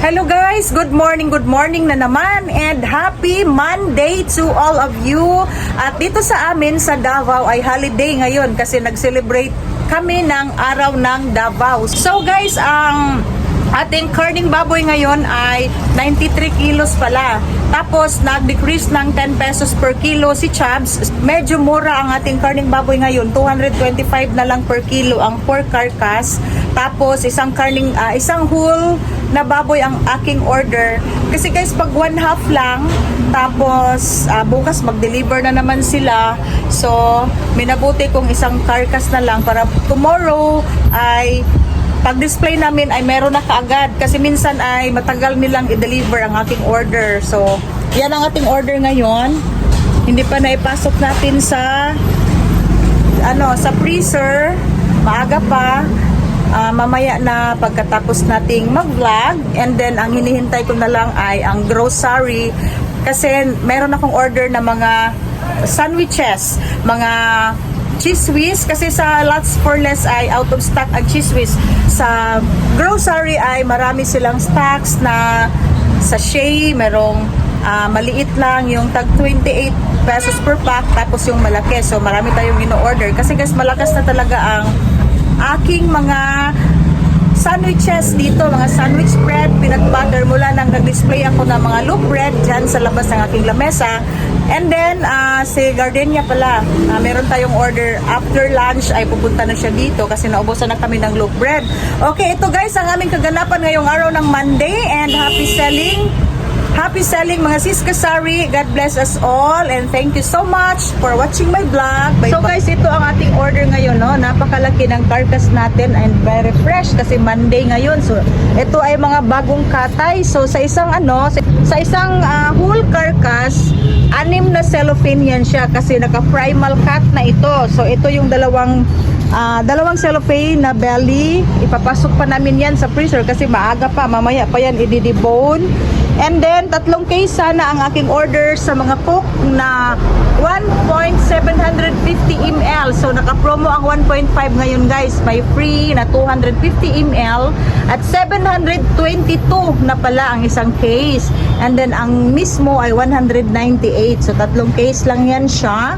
Hello guys, good morning na naman and happy Monday to all of you. At dito sa amin sa Davao ay holiday ngayon kasi nag-celebrate kami ng araw ng Davao. So guys, ang ating karning baboy ngayon ay 93 kilos pala. Tapos nag-decrease ng 10 pesos per kilo si Chabs. Medyo mura ang ating karning baboy ngayon, 225 na lang per kilo ang pork carcass. Tapos isang whole na baboy ang aking order. Kasi guys, pag 1/2 lang, tapos bukas mag-deliver na naman sila. So, minabuti kong isang carcass na lang para tomorrow ay pag-display namin ay meron na kaagad. Kasi minsan ay matagal nilang i-deliver ang aking order. So, yan ang ating order ngayon. Hindi pa naipasok natin sa sa freezer. Maaga pa. Mamaya na pagkatapos nating mag-vlog, and then ang hinihintay ko na lang ay ang grocery kasi meron akong order na mga sandwiches, mga cheese whiz kasi sa Lots for Less ay out of stock ang cheese whiz. Sa grocery ay marami silang stocks na sachet, merong maliit lang yung tag 28 pesos per pack, tapos yung malaki. So marami tayong ino-order kasi guys, malakas na talaga ang aking mga sandwiches dito, mga sandwich bread, peanut butter, mula nang nag-display ako ng mga loaf bread dyan sa labas ng aking lamesa. And then, si Gardenia pala, meron tayong order after lunch ay pupunta na siya dito kasi naubusan na kami ng loaf bread. Okay, ito guys ang aming kaganapan ngayong araw ng Monday, and happy selling! Happy selling mga sis kasari. God bless us all and thank you so much for watching my vlog. Bye. So guys, ito ang ating order ngayon, no? Napakalaki ng carcass natin and very fresh kasi Monday ngayon. So ito ay mga bagong katay. So sa isang whole carcass, 6 na cellophane yan siya kasi naka-primal cut na ito. So ito yung dalawang cellophane na belly. Ipapasok pa namin yan sa freezer kasi maaga pa, mamaya pa yan i-debone. And then, 3 case sana ang aking order sa mga Coke na 1.750 ml. So, naka-promo ang 1.5 ngayon guys. May free na 250 ml at 722 na pala ang isang case. And then, ang mismo ay 198. So, 3 case lang yan siya.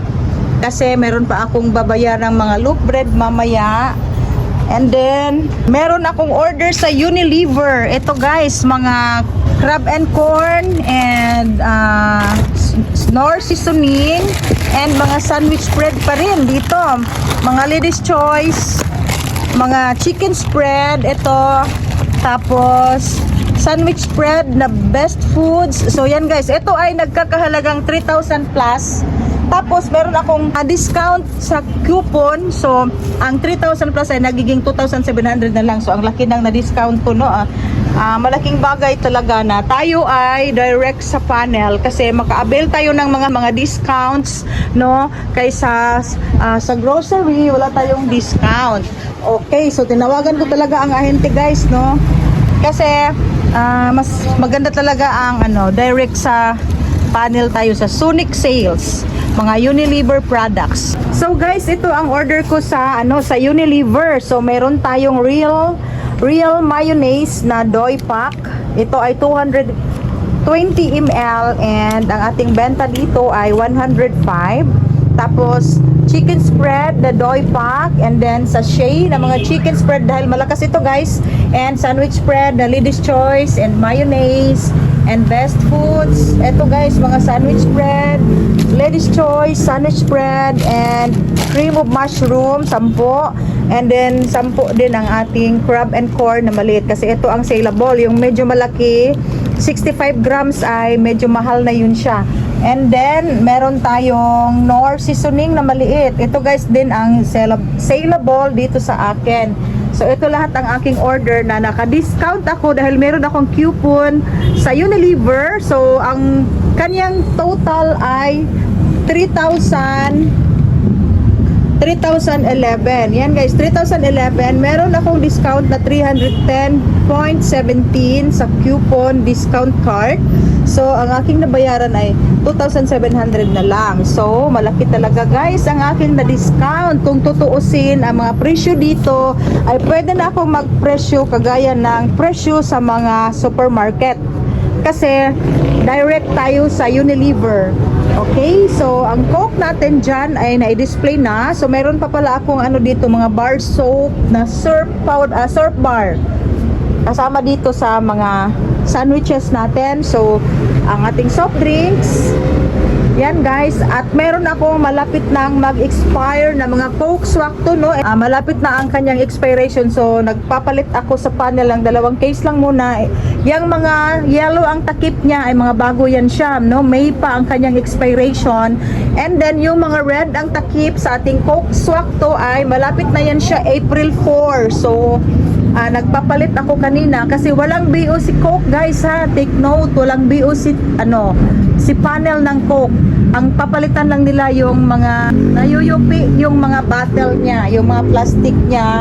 Kasi meron pa akong babayarang mga loaf bread mamaya. And then, meron akong order sa Unilever. Ito guys, mga crab and corn and Knorr seasoning and mga sandwich bread pa rin dito. Mga Ladies Choice, mga chicken spread, ito. Tapos, sandwich bread na Best Foods. So, yan guys. Ito ay nagkakahalagang 3,000 plus. Tapos, meron akong discount sa coupon. So, ang 3,000 plus ay nagiging 2,700 na lang. So, ang laki nang na-discount ko, no? Malaking bagay talaga na tayo ay direct sa panel kasi maka-avail tayo ng mga discounts, no? Kaysa sa grocery, wala tayong discount. Okay, so tinawagan ko talaga ang ahente, guys, no? Kasi, mas maganda talaga ang direct sa panel tayo sa Sonic Sales, mga Unilever products. So guys, ito ang order ko sa sa Unilever. So meron tayong real mayonnaise na Doi pack. Ito ay 220 ml and ang ating benta dito ay 105. Tapos chicken spread na Doi pack, and then sachet na mga chicken spread dahil malakas ito guys, and sandwich spread na Ladies Choice and mayonnaise and Best Foods. Ito guys, mga sandwich bread, Ladies Choice, sandwich bread, and cream of mushroom, 10. And then, 10 din ang ating crab and corn na maliit. Kasi ito ang saleable. Yung medyo malaki, 65 grams ay medyo mahal na yun siya. And then, meron tayong Knorr seasoning na maliit. Ito guys din ang saleable dito sa akin. So, ito lahat ang aking order na naka-discount ako dahil meron akong coupon sa Unilever. So, ang kanyang total ay 3,011. Yan guys, 3,011. Meron akong discount na 310.17 sa coupon discount card. So, ang aking nabayaran ay 2,700 na lang. So, malaki talaga guys ang aking na-discount. Kung tutuusin ang mga presyo dito, ay pwede na ako magpresyo kagaya ng presyo sa mga supermarket. Kasi, direct tayo sa Unilever. Okay, so ang Coke natin dyan ay na-display na. So, meron pa pala akong ano dito, mga bar soap na surf bar. Kasama dito sa mga sandwiches natin. So, ang ating soft drinks. Yan guys. At meron akong malapit nang mag-expire na mga Coke swak to, no? Malapit na ang kanyang expiration. So, nagpapalit ako sa panel ng 2 case lang muna. Yang mga yellow ang takip niya ay mga bago yan siya, no? May pa ang kanyang expiration. And then, yung mga red ang takip sa ating Coke swak to ay malapit na yan siya April 4. So, nagpapalit ako kanina kasi walang BO si Coke guys ha, take note, walang BO si si panel ng Coke. Ang papalitan lang nila yung mga nayuyupi, yung mga bottle niya, yung mga plastic niya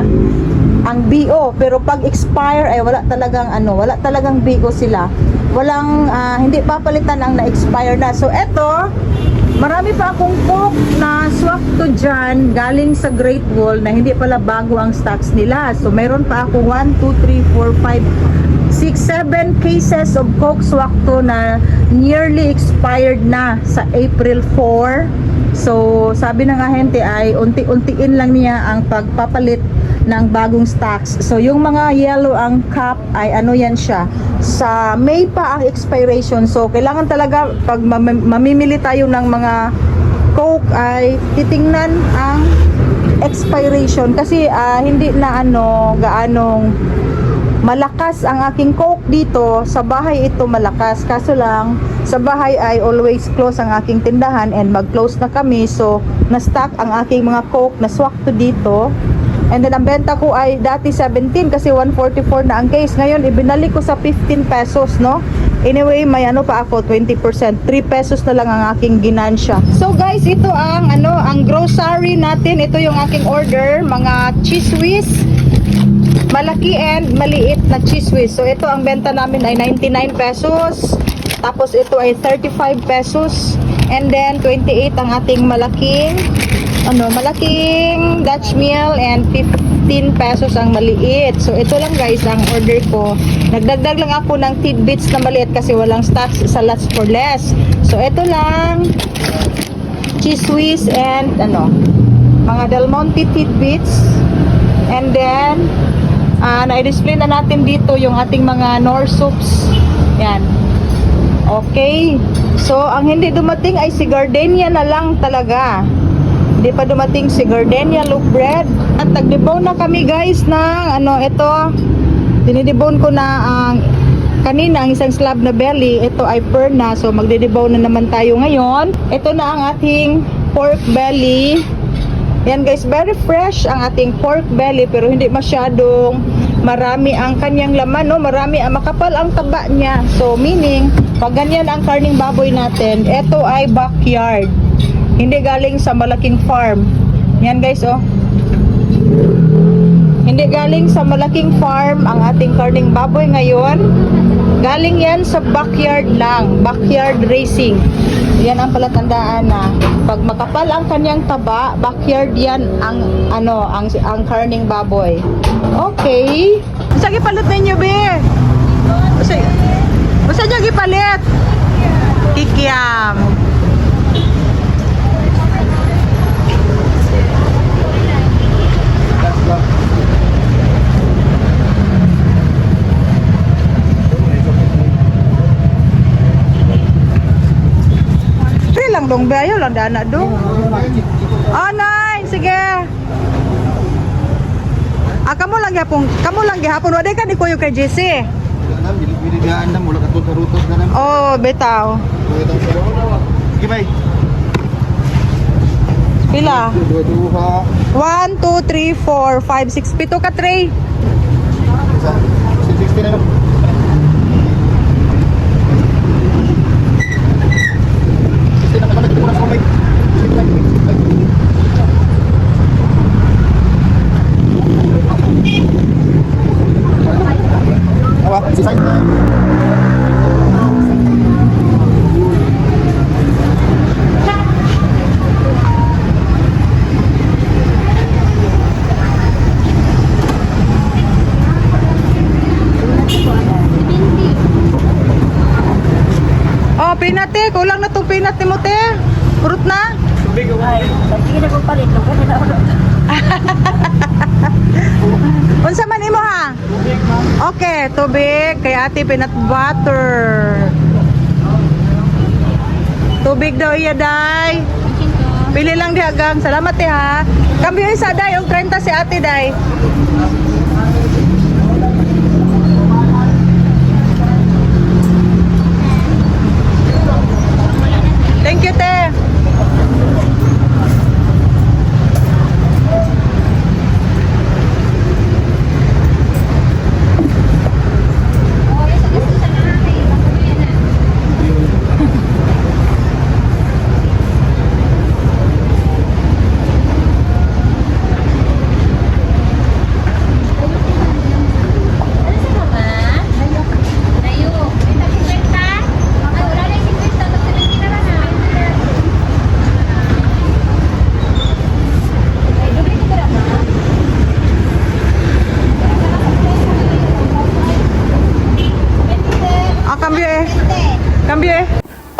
ang BO, pero pag expire ay wala talagang BO sila. Walang hindi papalitan ang na-expire na. So eto, marami pa akong Coke na swak to dyan galing sa Great Wall na hindi pala bago ang stocks nila. So meron pa ako 1, 2, 3, 4, 5, 6, 7 cases of Coke swak to na nearly expired na sa April 4. So sabi ng ahente ay unti-untiin lang niya ang pagpapalit ng bagong stocks. So yung mga yellow ang cup ay ano yan siya, sa May pa ang expiration. So kailangan talaga pag mamimili tayo ng mga Coke ay titingnan ang expiration kasi hindi na gaanong malakas ang aking Coke dito. Sa bahay ito malakas, kaso lang sa bahay ay always close ang aking tindahan and mag-close na kami. So na-stock ang aking mga Coke na swak to dito. And then ang benta ko ay dati 17 kasi 144 na ang case. Ngayon ibinalik ko sa 15 pesos, no? Anyway, may pa ako 20%. 3 pesos na lang ang aking ginansya. So guys, ito ang grocery natin. Ito yung aking order, mga cheese whiz. Malaki and maliit na cheese whiz. So ito ang benta namin ay 99 pesos. Tapos ito ay 35 pesos. And then 28 ang ating malaking Dutch meal and 15 pesos ang maliit. So ito lang guys ang order ko. Nagdagdag lang ako ng tidbits na maliit kasi walang stocks sa Lots for Less. So ito lang cheese whiz and mga Del Monte tidbits. And then na-display na natin dito yung ating mga Knorr soups. Yan. Okay. So ang hindi dumating ay si Gardenia na lang talaga. Hindi pa dumating si Gardenia loaf bread. At nagdebone na kami guys ng ito. Dinidebone ko na kanina ang isang slab na belly. Ito ay firm na. So magdedebone na naman tayo ngayon. Ito na ang ating pork belly. Yan guys, very fresh ang ating pork belly pero hindi masyadong marami ang kanyang laman, no? Makapal ang taba niya. So meaning, pag ganyan ang karning baboy natin, ito ay backyard. Hindi galing sa malaking farm. Yan guys, oh. Hindi galing sa malaking farm ang ating karning baboy ngayon. Galing yan sa backyard lang. Backyard raising. Yan ang palatandaan na pag makapal ang kanyang taba, backyard yan ang karning baboy. Okay. Sige palit ninyo, be. Basta niya gipalit. Kikiam. Lang dong bayo lang dana dong. Nay, sige. Kamu lang gihapon wala ka ni Kuya kay JC. Biligaan na mula katong karutos na naman. Oh, betaw. Sige bay. Pila? 1, 2, 3, 4, 5, 6, 7 ka tray. 60 na lang. peanut eh. Kulang na tong peanut ni mo te. Purot na. Ay, sige na kong palit. Kung kasi na ako. Unsa man imo ha? Okay, tubig kay ate peanut butter. Tubig daw iya day. Pili lang di agang. Salamat eh ha. Kambyo isa day, yung 30 si ate day. Thank you te.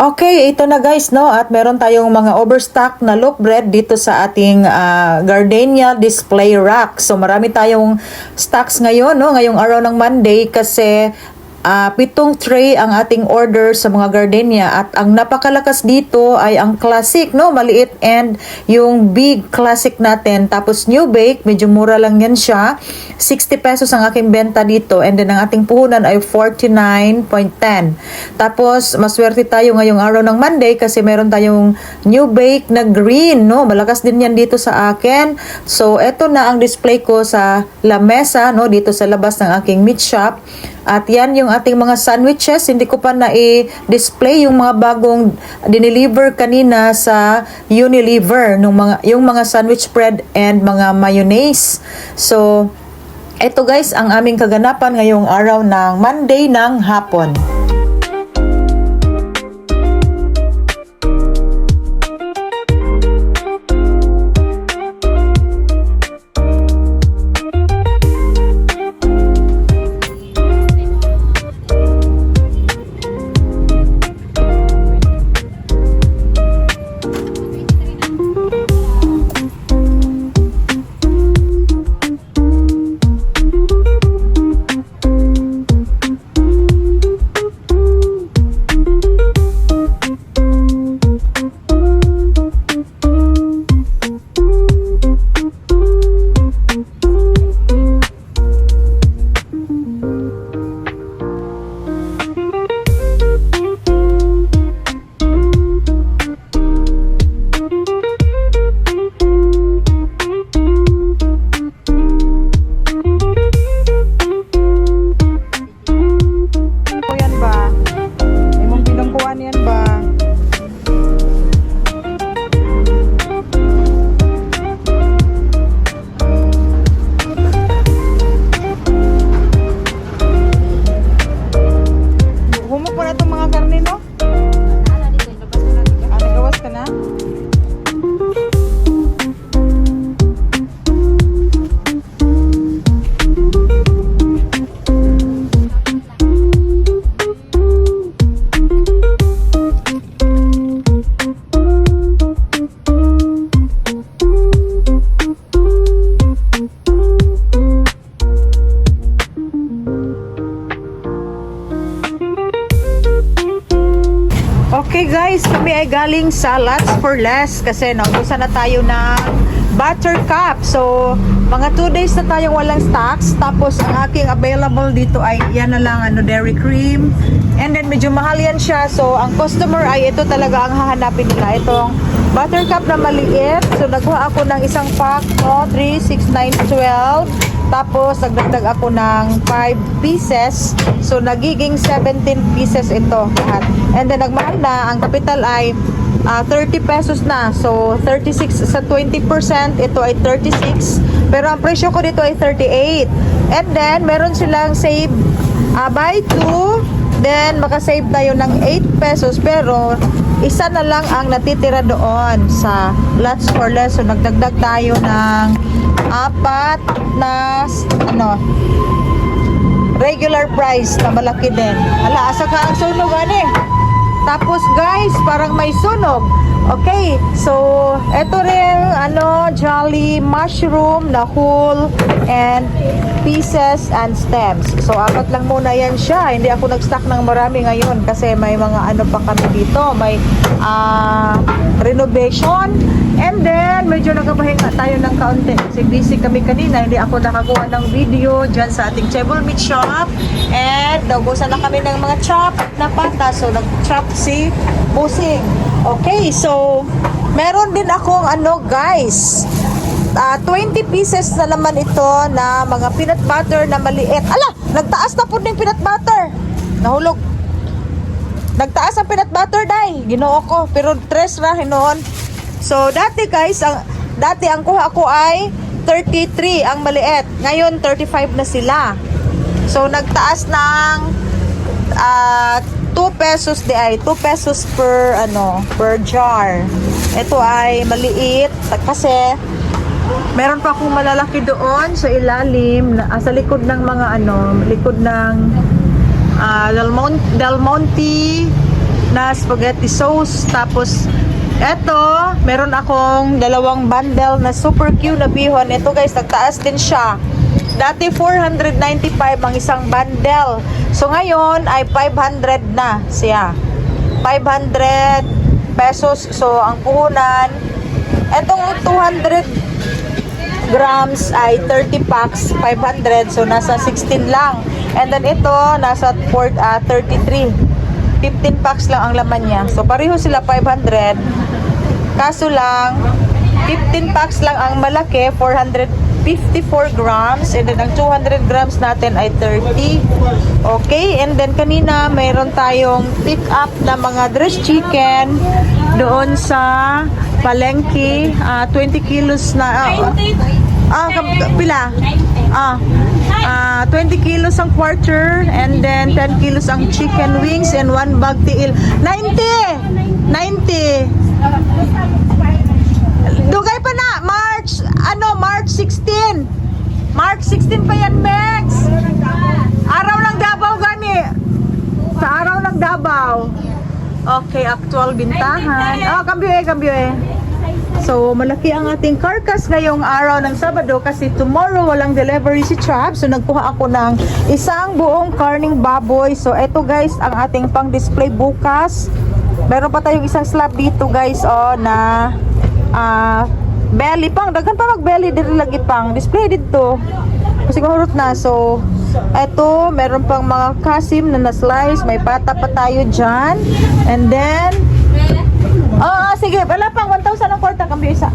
Okay, ito na guys, no? At meron tayong mga overstock na loaf bread dito sa ating gardenia display rack. So marami tayong stocks ngayon, no? Ngayong araw ng Monday kasi 7 tray ang ating order sa mga gardenia at ang napakalakas dito ay ang classic, no? Maliit and yung big classic natin. Tapos new bake, medyo mura lang yan siya. 60 pesos ang aking benta dito and then ang ating puhunan ay 49.10. Tapos maswerte tayo ngayong araw ng Monday kasi meron tayong new bake na green, no? Malakas din yan dito sa akin. So eto na ang display ko sa lamesa, no? Dito sa labas ng aking meat shop. At yan yung ating mga sandwiches. Hindi ko pa na-display yung mga bagong dineliver kanina sa Unilever, yung mga sandwich bread and mga mayonnaise. So, eto guys, ang aming kaganapan ngayong araw ng Monday ng hapon. Okay guys, kami ay galing sa Lots for Less kasi naubusan na tayo ng buttercup. So, mga 2 days na tayong walang stocks. Tapos, ang aking available dito ay yan na lang, dairy cream. And then, medyo mahal yan siya. So, ang customer ay ito talaga ang hahanapin nila. Itong buttercup na maliit. So, nagkuha ako ng isang pack, 3, 6, 9, 12. Tapos, nagdagdag ako ng 5 pieces. So, nagiging 17 pieces ito lahat. And then, nagmahal na. Ang capital ay 30 pesos na. So, 36 sa 20%. Ito ay 36. Pero, ang presyo ko dito ay 38. And then, meron silang save buy 2. Then, makasave tayo ng 8 pesos. Pero, isa na lang ang natitira doon sa Lots for Less. So, nagdagdag tayo ng 4 na regular price na malaki din. Hala, asa ka ang sunog ani? Tapos guys, parang may sunog. Okay, so eto rin jolly mushroom na whole and pieces and stems. So 4 lang muna yan siya. Hindi ako nag-stock ng marami ngayon kasi may mga pa kami dito. May renovation. And then medyo nagpapahinga tayo ng kaunti kasi busy kami kanina. Hindi ako nakakuha ng video dyan sa ating table meat shop. And naubusan na kami ng mga chop na pata. So nag-chop si Busing. Okay, so meron din akong guys, 20 pieces na naman ito na mga peanut butter na maliit. Ala, nagtaas na po ng peanut butter. Nahulog. Nagtaas ang peanut butter, day. Ginoo ko, pero 3 ra hinoon. So dati guys, ang kuha ko ay 33 ang maliit. Ngayon 35 na sila. So nagtaas ng 2 pesos ay 2 pesos per jar. Ito ay maliit kasi meron pa akong malalaki doon sa ilalim sa likod ng mga likod ng Del Monte na spaghetti sauce. Tapos eto, meron akong 2 bundle na super cute na bihon. Ito guys, nagtaas din siya. Dati 495 ang isang bundle. So ngayon ay 500 na siya. 500 pesos. So ang puhunan, etong 200 grams ay 30 packs, 500. So nasa 16 lang. And then ito, nasa 33. 15 packs lang ang laman niya. So pareho sila 500. Kaso lang, 15 packs lang ang malaki, 454 grams. And then ang 200 grams natin ay 30. Okay, and then kanina mayroon tayong pick up na mga dressed chicken doon sa palengke. 20 kilos na pila? 20 kilos ang quarter, and then 10 kilos ang chicken wings, and 1 bag tiil. 90! 90! Dugay pa na! March 16! March 16 pa yan, Mex! Araw ng Davao gani! Sa araw ng Davao. Okay, actual bintahan. Kambyo eh. So, malaki ang ating carcass ngayong araw ng Sabado kasi tomorrow walang delivery si Chab. So, nagkuha ako ng isang buong karning baboy. So, eto guys, ang ating pang-display bukas. Meron pa tayong isang slab dito guys, na belly pang. Daghan pa mag-belly dito lagi pang. Display dito. Kasi mahurot na. So, eto, meron pang mga kasim na na-slice. May pata pa tayo dyan. And then, sige, wala pang 1,000 ang kwarta, kambyo isa.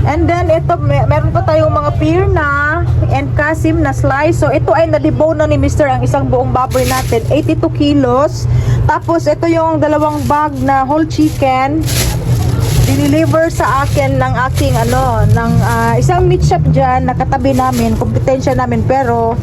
And then, ito, meron pa tayong mga pirna and kasim na slice. So, ito ay na-debone na ni Mr. ang isang buong baboy natin, 82 kilos. Tapos, ito yung 2 bag na whole chicken. Deliver sa akin ng aking, isang meat shop dyan, nakatabi namin, kompetensya namin, pero,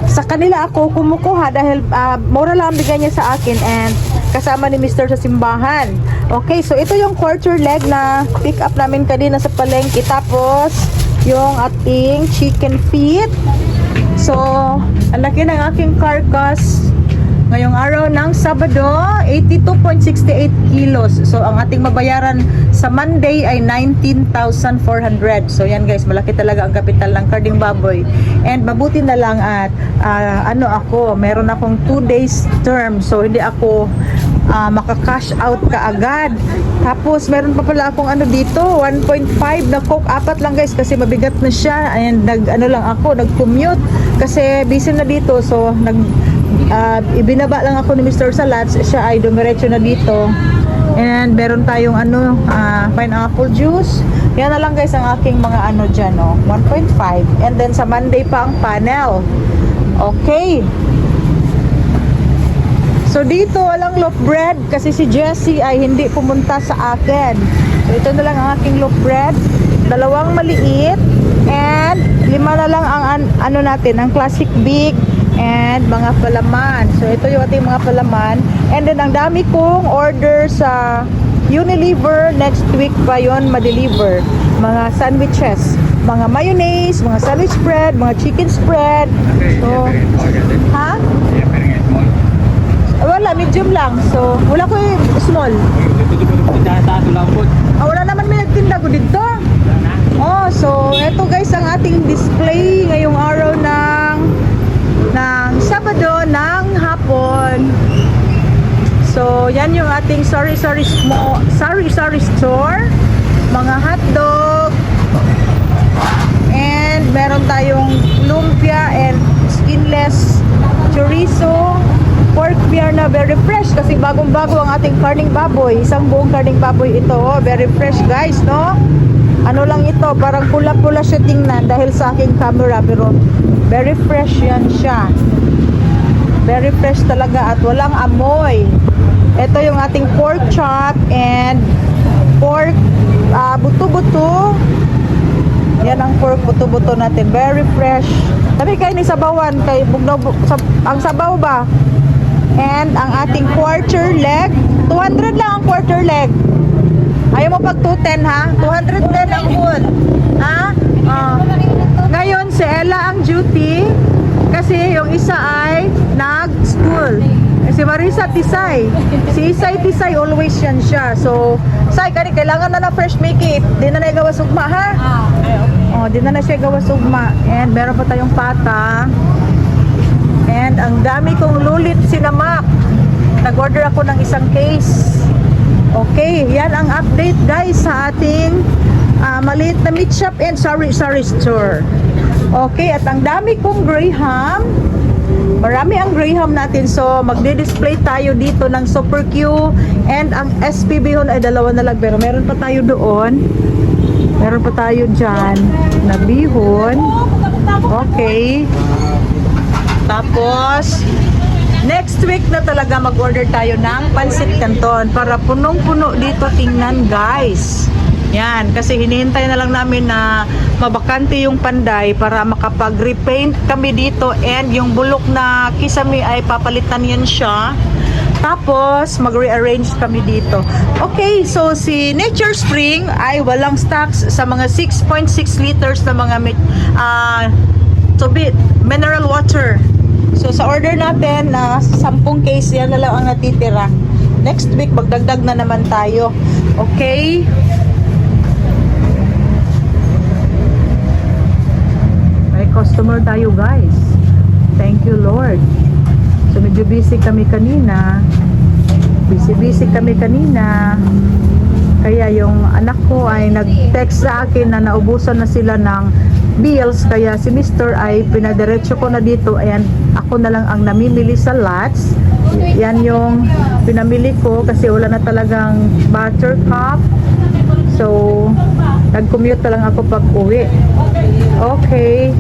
sa kanila ako kumukuha dahil mura lang ang bigay niya sa akin and kasama ni Mr. sa simbahan. Okay, so ito yung quarter leg na pick up namin kanina sa palengke. Tapos yung ating chicken feet. So ang laki ng aking carcass ngayong araw ng Sabado, 82.68 kilos. So ang ating mabayaran sa Monday ay 19,400. So yan guys, malaki talaga ang kapital ng karning baboy. And mabuti na lang at meron akong 2 days term. So hindi ako maka-cash out kaagad. Tapos meron pa pala akong dito, 1.5 na Coke. 4 lang guys kasi mabigat na siya. And nag-commute kasi busy na dito. So ibinaba lang ako ni Mr. Salats, siya ay dumiretso na dito. And meron tayong pineapple juice. Yan na lang guys ang aking mga dyan, 1.5. And then sa Monday pa ang panel. Okay. So dito walang loaf bread kasi si Jessie ay hindi pumunta sa akin. So ito na lang ang aking loaf bread. 2 maliit and 5 na lang ang natin, ang classic big and mga palaman. So ito yung ating mga palaman. And then ang dami kong order sa Unilever, next week pa yon ma-deliver. Mga sandwiches, mga mayonnaise, mga sandwich spread, mga chicken spread. So, wala, medium lang. So, wala ko yung small. Wala naman may nagtinda ko dito. Oh, so eto guys ang ating display ngayong araw ng Sabado ng hapon. So, yan yung ating sari-sari store. Mga hotdog. And meron tayong lumpia and skinless chorizo. Pork beer na very fresh kasi bagong-bago ang ating karning baboy. Isang buong karning baboy ito. Oh, very fresh guys, no? Ano lang ito, parang pula-pula siya tingnan dahil sa aking camera pero very fresh yan siya. Very fresh talaga at walang amoy. Ito yung ating pork chop and pork buto-buto. Yan ang pork buto-buto natin. Very fresh. Sabi kayo ni sabawan kay bugnaw ang sabaw ba? And ang ating quarter leg, 200 lang ang quarter leg. Ayaw mo pag 210 ha? 210 ang food. Ha? Ngayon si Ella ang duty kasi yung isa ay nag-school. Si Marisa Tisay. Si Isay Tisay always yan siya. So, Say, kailangan na fresh Mickey. Di na gawa sugma ha? Oh, di na siya gawa sugma. And meron pa tayong pata. And ang dami kong lulit sinamak. Nag-order ako ng isang case. Okay, yan ang update guys sa ating maliit na meat shop and sari-sari store. Okay, at ang dami kong graham. Marami ang graham natin. So, magdi-display tayo dito ng Super Q and ang SP bihon ay dalawa na lang. Pero meron pa tayo doon. Meron pa tayo dyan na bihon. Okay. Tapos, next week na talaga mag-order tayo ng Pancit Canton para punong-puno dito tingnan guys. Yan, kasi hinihintay na lang namin na mabakante yung Panday para makapag-repaint kami dito and yung bulok na kisame ay papalitan yan siya. Tapos, mag-rearrange kami dito. Okay, so si Nature Spring ay walang stocks sa mga 6.6 liters na mga tubig, mineral water. So, sa order natin na 10 case, yan na lang ang natitira. Next week, magdagdag na naman tayo. Okay? May customer tayo, guys. Thank you, Lord. So, medyo busy kami kanina. Busy kami kanina. Kaya yung anak ko ay nag-text sa akin na naubusan na sila ng bills. Kaya si Mr. ay pinadiretso ko na dito. Ayan, ako na lang ang namimili sa lots. Yan yung pinamili ko kasi wala na talagang buttercup. So, nag-commute na lang ako pag uwi. Okay.